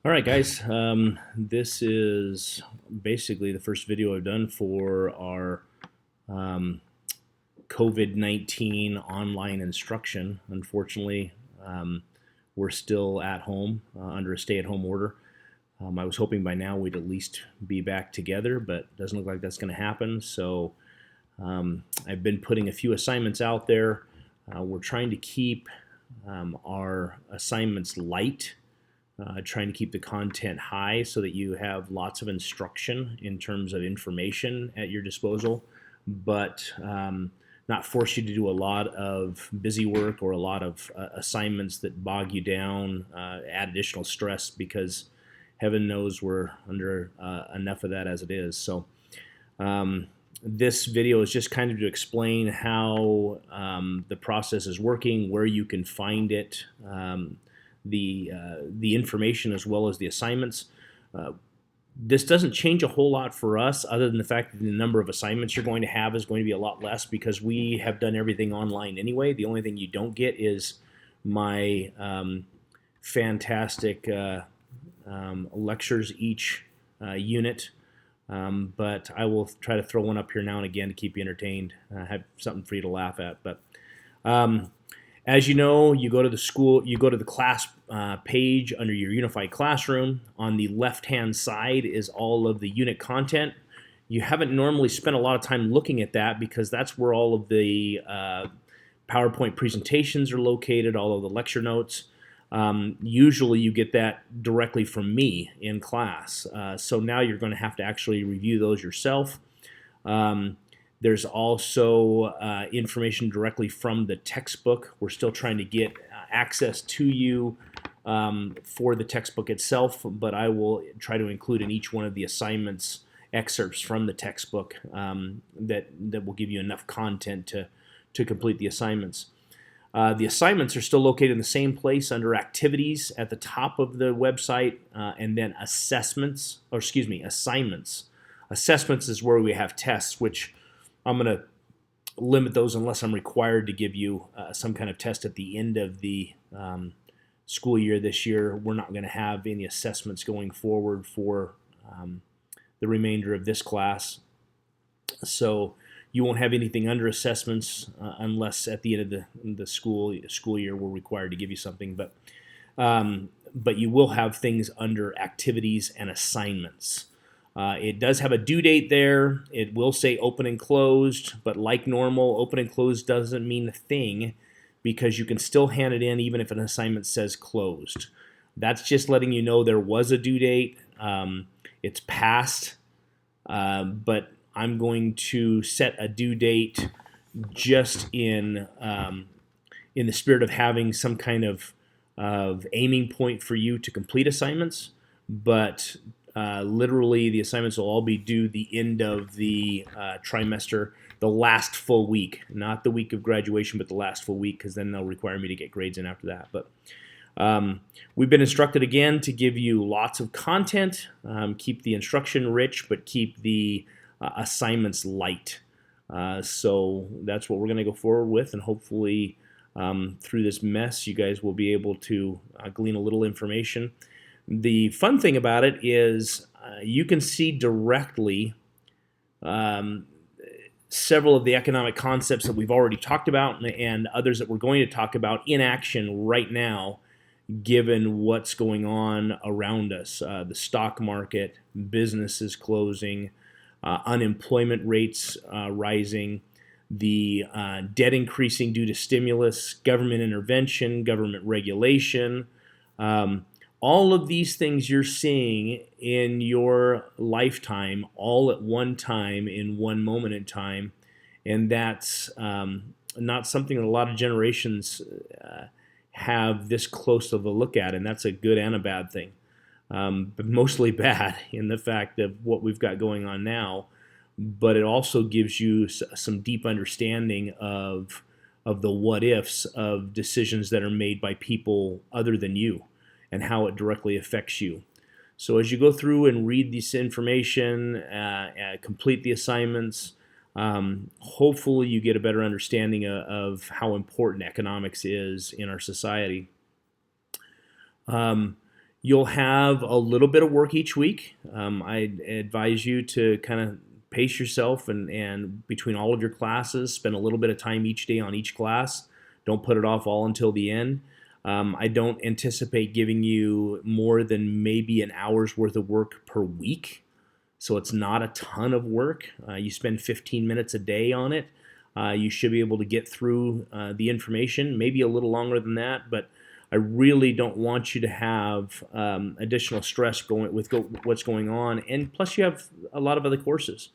All right, guys. This is basically the first video I've done for our um, COVID-19 online instruction. Unfortunately, we're still at home under a stay-at-home order. I was hoping by now we'd at least be back together, but doesn't look like that's going to happen. So I've been putting a few assignments out there. We're trying to keep our assignments light, trying to keep the content high so that you have lots of instruction in terms of information at your disposal, but not force you to do a lot of busy work or a lot of assignments that bog you down, add additional stress, because heaven knows we're under enough of that as it is. So this video is just kind of to explain how the process is working, where you can find it, the information as well as the assignments. This doesn't change a whole lot for us, other than the fact that the number of assignments you're going to have is going to be a lot less because we have done everything online anyway. The only thing you don't get is my fantastic lectures each unit. But I will try to throw one up here now and again to keep you entertained, have something for you to laugh at. But as you know, you go to the class page under your unified classroom. On the left-hand side is all of the unit content. You haven't normally spent a lot of time looking at that because that's where all of the PowerPoint presentations are located, all of the lecture notes. Usually you get that directly from me in class. So now you're going to have to actually review those yourself. There's also information directly from the textbook. We're still trying to get access to you for the textbook itself, but I will try to include in each one of the assignments excerpts from the textbook that will give you enough content to complete the assignments. The assignments are still located in the same place under activities at the top of the website, and then assignments. Assessments is where we have tests, which I'm going to limit those unless I'm required to give you some kind of test at the end of the school year this year. We're not going to have any assessments going forward for the remainder of this class. So you won't have anything under assessments unless at the end of the school year we're required to give you something. But you will have things under activities and assignments. It does have a due date there. It will say open and closed, but like normal, open and closed doesn't mean a thing because you can still hand it in even if an assignment says closed. That's just letting you know there was a due date. It's passed, but I'm going to set a due date just in the spirit of having some kind of aiming point for you to complete assignments, but literally the assignments will all be due the end of the trimester, the last full week, not the week of graduation, but the last full week, because then they'll require me to get grades in after that. But we've been instructed again to give you lots of content, keep the instruction rich, but keep the assignments light. So that's what we're going to go forward with, and hopefully through this mess you guys will be able to glean a little information. The fun thing about it is you can see directly several of the economic concepts that we've already talked about and others that we're going to talk about in action right now, given what's going on around us. The stock market, businesses closing, unemployment rates rising, the debt increasing due to stimulus, government intervention, government regulation. All of these things you're seeing in your lifetime all at one time in one moment in time, and that's not something that a lot of generations have this close of a look at, and that's a good and a bad thing. But mostly bad in the fact of what we've got going on now, but it also gives you some deep understanding of the what ifs of decisions that are made by people other than you and how it directly affects you. So as you go through and read this information, complete the assignments, hopefully you get a better understanding of how important economics is in our society. You'll have a little bit of work each week. I advise you to kind of pace yourself and between all of your classes, spend a little bit of time each day on each class. Don't put it off all until the end. I don't anticipate giving you more than maybe an hour's worth of work per week. So it's not a ton of work. You spend 15 minutes a day on it. You should be able to get through the information, maybe a little longer than that, but I really don't want you to have additional stress with what's going on. And plus, you have a lot of other courses,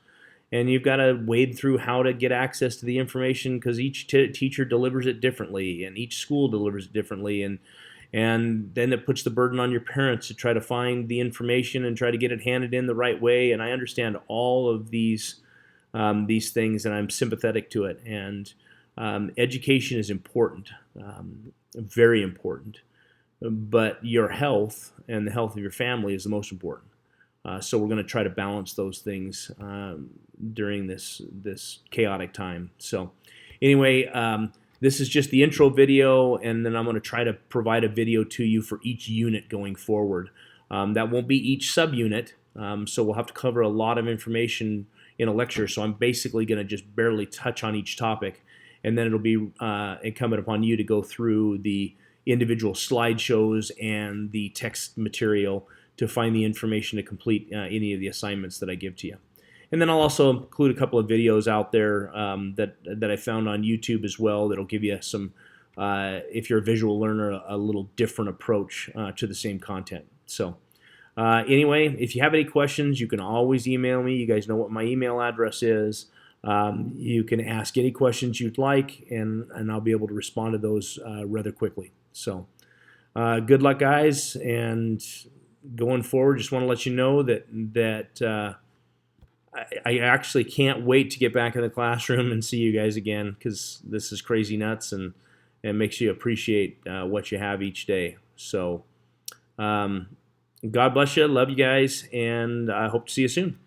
and you've got to wade through how to get access to the information because each teacher delivers it differently, and each school delivers it differently, and then it puts the burden on your parents to try to find the information and try to get it handed in the right way. And I understand all of these things, and I'm sympathetic to it. And education is important. Very important, but your health and the health of your family is the most important. So we're going to try to balance those things during this chaotic time. So anyway, this is just the intro video, and then I'm going to try to provide a video to you for each unit going forward. That won't be each subunit, so we'll have to cover a lot of information in a lecture. So I'm basically going to just barely touch on each topic. And then it'll be incumbent upon you to go through the individual slideshows and the text material to find the information to complete any of the assignments that I give to you. And then I'll also include a couple of videos out there that I found on YouTube as well that'll give you some, if you're a visual learner, a little different approach to the same content. So anyway, if you have any questions, you can always email me. You guys know what my email address is. You can ask any questions you'd like, and I'll be able to respond to those rather quickly. So good luck, guys, and going forward, just want to let you know that I actually can't wait to get back in the classroom and see you guys again, because this is crazy nuts and makes you appreciate what you have each day. So God bless you, love you guys, and I hope to see you soon.